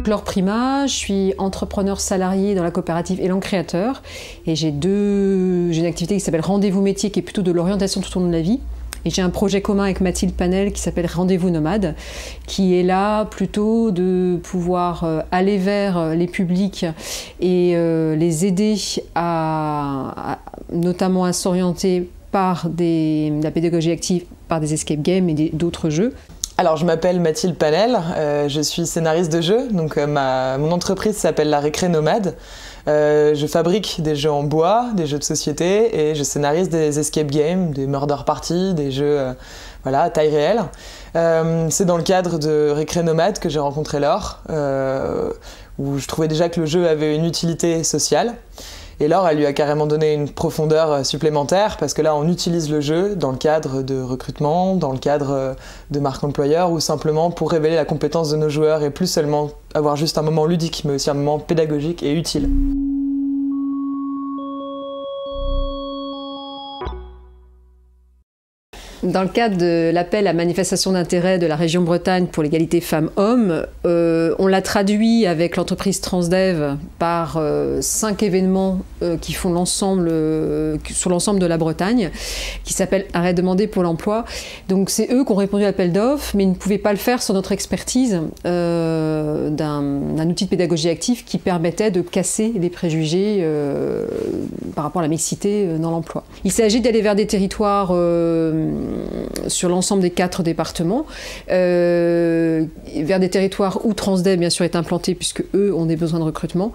Laure Prima, je suis entrepreneur salarié dans la coopérative Élan Créateur et j'ai une activité qui s'appelle Rendez-vous métier qui est plutôt de l'orientation tout au long de la vie. Et j'ai un projet commun avec Mathilde Panel qui s'appelle Rendez-vous Nomade, qui est là plutôt de pouvoir aller vers les publics et les aider notamment à s'orienter par la pédagogie active, par des escape games et d'autres jeux. Alors, je m'appelle Mathilde Panel, je suis scénariste de jeux, donc mon entreprise s'appelle La Récré Nomade. Je fabrique des jeux en bois, des jeux de société et je scénarise des escape games, des murder parties, des jeux à taille réelle. C'est dans le cadre de Récré Nomade que j'ai rencontré Laure, où je trouvais déjà que le jeu avait une utilité sociale. Et Laure, elle lui a carrément donné une profondeur supplémentaire parce que là, on utilise le jeu dans le cadre de recrutement, dans le cadre de marque employeur ou simplement pour révéler la compétence de nos joueurs et plus seulement avoir juste un moment ludique, mais aussi un moment pédagogique et utile. Dans le cadre de l'appel à manifestation d'intérêt de la région Bretagne pour l'égalité femmes-hommes, on l'a traduit avec l'entreprise Transdev par 5 événements qui font sur l'ensemble de la Bretagne, qui s'appellent Arrête de demander Pôle emploi. Donc c'est eux qui ont répondu à l'appel d'offres, mais ils ne pouvaient pas le faire sans notre expertise d'un outil de pédagogie active qui permettait de casser les préjugés par rapport à la mixité dans l'emploi. Il s'agit d'aller vers des territoires sur l'ensemble des 4 départements, vers des territoires où Transdev bien sûr est implanté puisque eux ont des besoins de recrutement,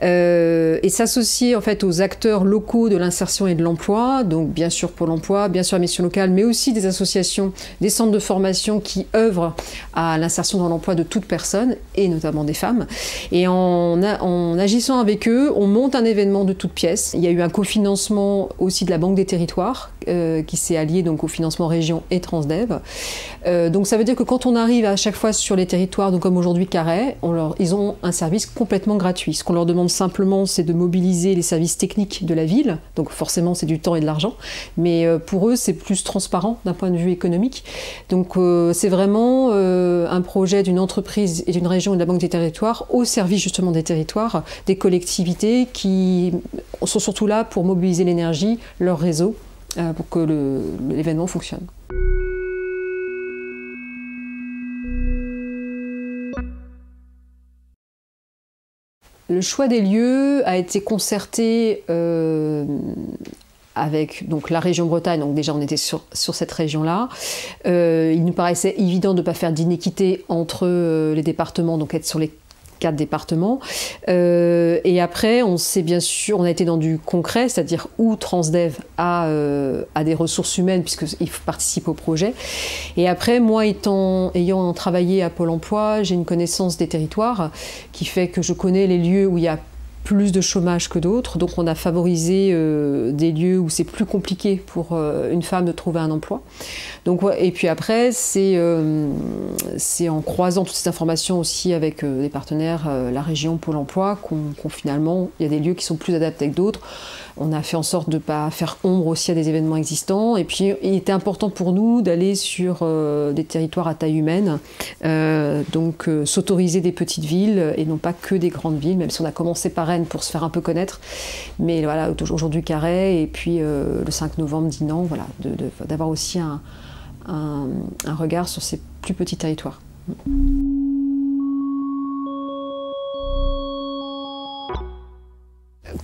et s'associer en fait aux acteurs locaux de l'insertion et de l'emploi, donc bien sûr Pôle emploi, bien sûr la mission locale, mais aussi des associations, des centres de formation qui œuvrent à l'insertion dans l'emploi de toute personne et notamment des femmes. Et en agissant avec eux, on monte un événement de toutes pièces. Il y a eu un cofinancement aussi de la Banque des Territoires qui s'est allié donc au financement région et Transdev. Donc ça veut dire que quand on arrive à chaque fois sur les territoires, donc comme aujourd'hui Carhaix, ils ont un service complètement gratuit. Ce qu'on leur demande simplement, c'est de mobiliser les services techniques de la ville, donc forcément c'est du temps et de l'argent, mais pour eux c'est plus transparent d'un point de vue économique. Donc c'est vraiment un projet d'une entreprise et d'une région et de la Banque des Territoires au service justement des territoires, des collectivités qui sont surtout là pour mobiliser l'énergie, leur réseau, pour que l'événement fonctionne. Le choix des lieux a été concerté avec donc, la région Bretagne, donc déjà on était sur cette région-là. Il nous paraissait évident de ne pas faire d'inéquité entre les départements, donc être sur les 4 départements. Et après, on a été dans du concret, c'est-à-dire où Transdev a des ressources humaines, puisqu'il participe au projet. Et après, moi, ayant travaillé à Pôle emploi, j'ai une connaissance des territoires qui fait que je connais les lieux où il y a plus de chômage que d'autres, donc on a favorisé des lieux où c'est plus compliqué pour une femme de trouver un emploi. Donc, et puis après, c'est en croisant toutes ces informations aussi avec des partenaires, la région, Pôle emploi, qu'on finalement, il y a des lieux qui sont plus adaptés que d'autres. On a fait en sorte de ne pas faire ombre aussi à des événements existants. Et puis, il était important pour nous d'aller sur des territoires à taille humaine, donc s'autoriser des petites villes et non pas que des grandes villes, même si on a commencé par Rennes pour se faire un peu connaître. Mais voilà, aujourd'hui Carhaix et puis le 5 novembre Dinan, voilà, d'avoir aussi un regard sur ces plus petits territoires.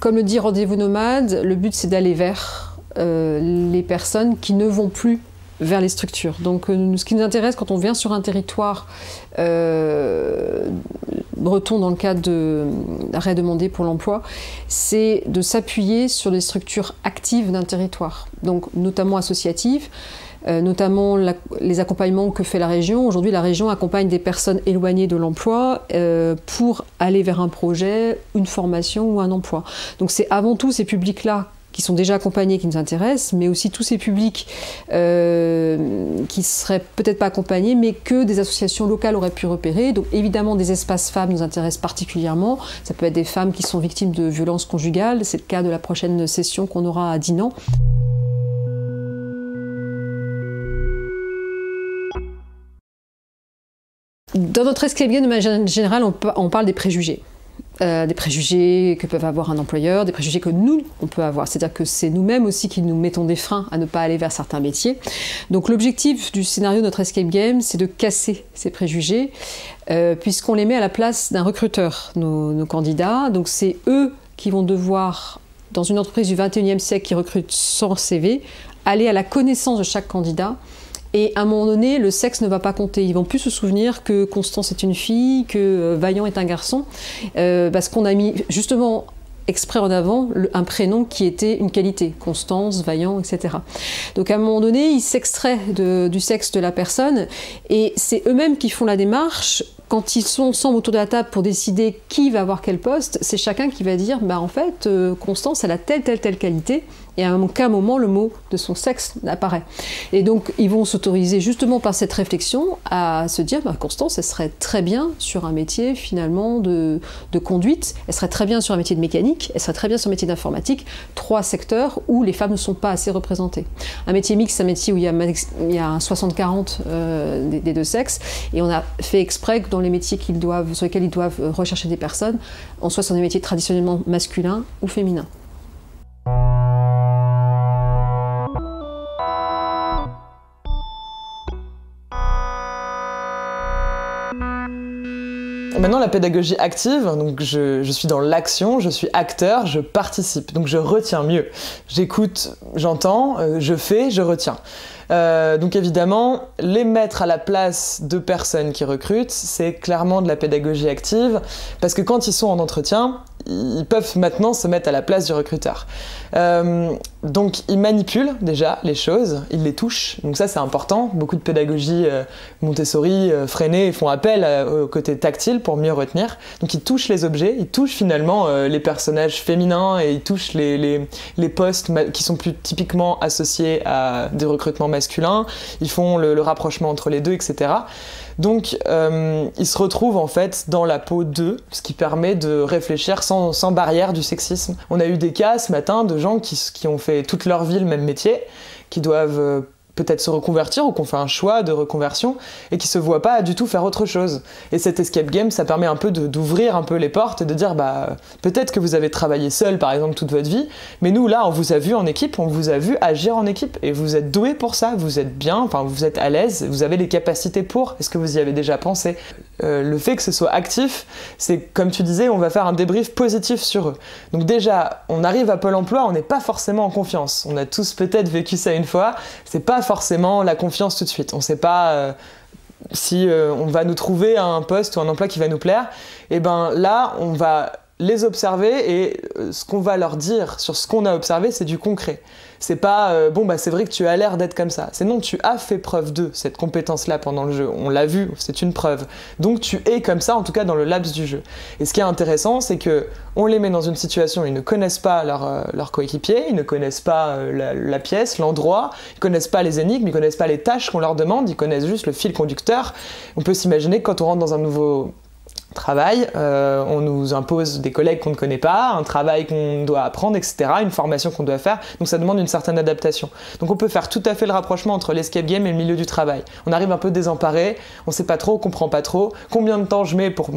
Comme le dit Rendez-vous Nomade, le but c'est d'aller vers les personnes qui ne vont plus vers les structures. Donc ce qui nous intéresse quand on vient sur un territoire breton dans le cadre d'arrêt demandé pour l'emploi, c'est de s'appuyer sur les structures actives d'un territoire, donc notamment associatives, notamment les accompagnements que fait la région. Aujourd'hui, la région accompagne des personnes éloignées de l'emploi pour aller vers un projet, une formation ou un emploi. Donc c'est avant tout ces publics-là qui sont déjà accompagnés, qui nous intéressent, mais aussi tous ces publics qui seraient peut-être pas accompagnés, mais que des associations locales auraient pu repérer. Donc évidemment, des espaces femmes nous intéressent particulièrement. Ça peut être des femmes qui sont victimes de violences conjugales. C'est le cas de la prochaine session qu'on aura à Dinan. Dans notre escape game, de manière générale, on parle des préjugés. Des préjugés que peuvent avoir un employeur, des préjugés que nous, on peut avoir. C'est-à-dire que c'est nous-mêmes aussi qui nous mettons des freins à ne pas aller vers certains métiers. Donc l'objectif du scénario de notre escape game, c'est de casser ces préjugés, puisqu'on les met à la place d'un recruteur, nos candidats. Donc c'est eux qui vont devoir, dans une entreprise du 21e siècle qui recrute sans CV, aller à la connaissance de chaque candidat. Et à un moment donné, le sexe ne va pas compter. Ils vont plus se souvenir que Constance est une fille, que Vaillant est un garçon, parce qu'on a mis justement exprès en avant un prénom qui était une qualité, Constance, Vaillant, etc. Donc à un moment donné, ils s'extraient du sexe de la personne, et c'est eux-mêmêmes qui font la démarche. Quand ils sont ensemble autour de la table pour décider qui va avoir quel poste, c'est chacun qui va dire bah en fait, Constance, elle a telle qualité, et à aucun moment le mot de son sexe n'apparaît. Et donc ils vont s'autoriser justement par cette réflexion à se dire bah, Constance, elle serait très bien sur un métier finalement de conduite, elle serait très bien sur un métier de mécanique, elle serait très bien sur un métier d'informatique, 3 secteurs où les femmes ne sont pas assez représentées. Un métier mixte, c'est un métier où il y a un 60-40 des deux sexes, et on a fait exprès que dans les métiers sur lesquels ils doivent rechercher des personnes, en soit sur des métiers traditionnellement masculins ou féminins. Maintenant, la pédagogie active, donc je suis dans l'action, je suis acteur, je participe, donc je retiens mieux. J'écoute, j'entends, je fais, je retiens. Donc évidemment, les mettre à la place de personnes qui recrutent, c'est clairement de la pédagogie active, parce que quand ils sont en entretien, ils peuvent maintenant se mettre à la place du recruteur. Donc ils manipulent déjà les choses, ils les touchent, donc ça c'est important. Beaucoup de pédagogie Montessori freinée font appel au côté tactile pour mieux retenir. Donc ils touchent les objets, ils touchent finalement les personnages féminins, et ils touchent les postes qui sont plus typiquement associés à des recrutements masculins, ils font le rapprochement entre les deux, etc. Donc ils se retrouvent en fait dans la peau d'eux, ce qui permet de réfléchir sans barrière du sexisme. On a eu des cas ce matin de gens qui ont fait toute leur vie le même métier, qui doivent peut-être se reconvertir ou qu'on fait un choix de reconversion et qui se voient pas du tout faire autre chose. Et cet escape game, ça permet un peu d'ouvrir un peu les portes et de dire bah peut-être que vous avez travaillé seul par exemple toute votre vie, mais nous là on vous a vu en équipe, on vous a vu agir en équipe et vous êtes doué pour ça, vous êtes bien, enfin vous êtes à l'aise, vous avez les capacités pour. Est-ce que vous y avez déjà pensé? Le fait que ce soit actif, c'est comme tu disais, on va faire un débrief positif sur eux. Donc déjà, on arrive à Pôle emploi, on n'est pas forcément en confiance. On a tous peut-être vécu ça une fois, c'est pas forcément la confiance tout de suite. On sait pas si on va nous trouver un poste ou un emploi qui va nous plaire. Et ben là, on va les observer et ce qu'on va leur dire sur ce qu'on a observé, c'est du concret. C'est pas bon bah c'est vrai que tu as l'air d'être comme ça. C'est non, tu as fait preuve de cette compétence-là pendant le jeu. On l'a vu, c'est une preuve. Donc tu es comme ça, en tout cas dans le laps du jeu. Et ce qui est intéressant, c'est que on les met dans une situation où ils ne connaissent pas leur coéquipier, ils ne connaissent pas la pièce, l'endroit, ils connaissent pas les énigmes, ils connaissent pas les tâches qu'on leur demande, ils connaissent juste le fil conducteur. On peut s'imaginer que quand on rentre dans un nouveau travail, on nous impose des collègues qu'on ne connaît pas, un travail qu'on doit apprendre, etc., une formation qu'on doit faire, donc ça demande une certaine adaptation. Donc on peut faire tout à fait le rapprochement entre l'escape game et le milieu du travail. On arrive un peu désemparé, on sait pas trop, on comprend pas trop, combien de temps je mets pour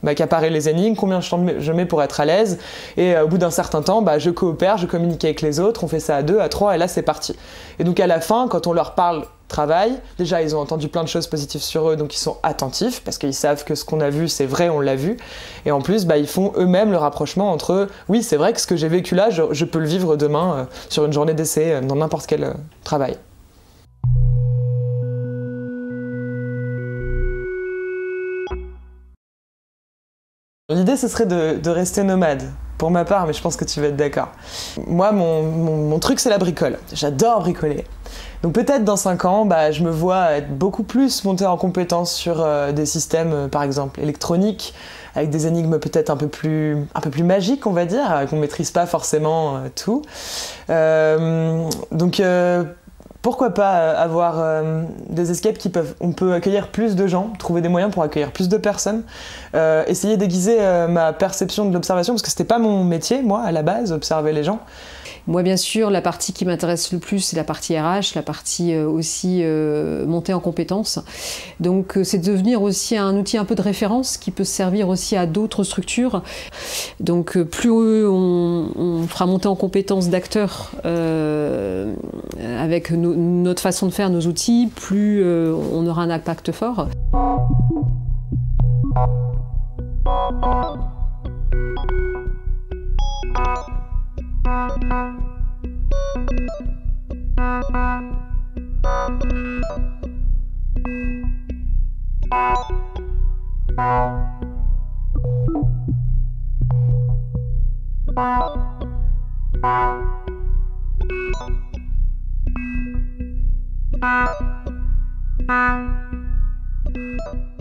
m'accaparer les énigmes, combien de temps je mets pour être à l'aise, et au bout d'un certain temps, bah, je coopère, je communique avec les autres, on fait ça à 2, à 3, et là c'est parti. Et donc à la fin, quand on leur parle travail. Déjà, ils ont entendu plein de choses positives sur eux, donc ils sont attentifs, parce qu'ils savent que ce qu'on a vu, c'est vrai, on l'a vu. Et en plus, ils font eux-mêmes le rapprochement entre « oui, c'est vrai que ce que j'ai vécu là, je peux le vivre demain sur une journée d'essai, dans n'importe quel travail ». L'idée, ce serait de rester nomade, pour ma part, mais je pense que tu vas être d'accord. Moi, mon truc, c'est la bricole. J'adore bricoler. Donc peut-être dans 5 ans, je me vois être beaucoup plus montée en compétence sur des systèmes, par exemple, électroniques, avec des énigmes peut-être un peu plus magiques, on va dire, qu'on ne maîtrise pas forcément tout. Pourquoi pas avoir des escapes on peut accueillir plus de gens, trouver des moyens pour accueillir plus de personnes, essayer d'aiguiser ma perception de l'observation, parce que c'était pas mon métier, moi, à la base, observer les gens. Moi, bien sûr, la partie qui m'intéresse le plus, c'est la partie RH, la partie aussi montée en compétences. Donc, c'est de devenir aussi un outil un peu de référence qui peut servir aussi à d'autres structures. Donc, plus on fera monter en compétences d'acteurs avec notre façon de faire, nos outils, plus on aura un impact fort. Thank you.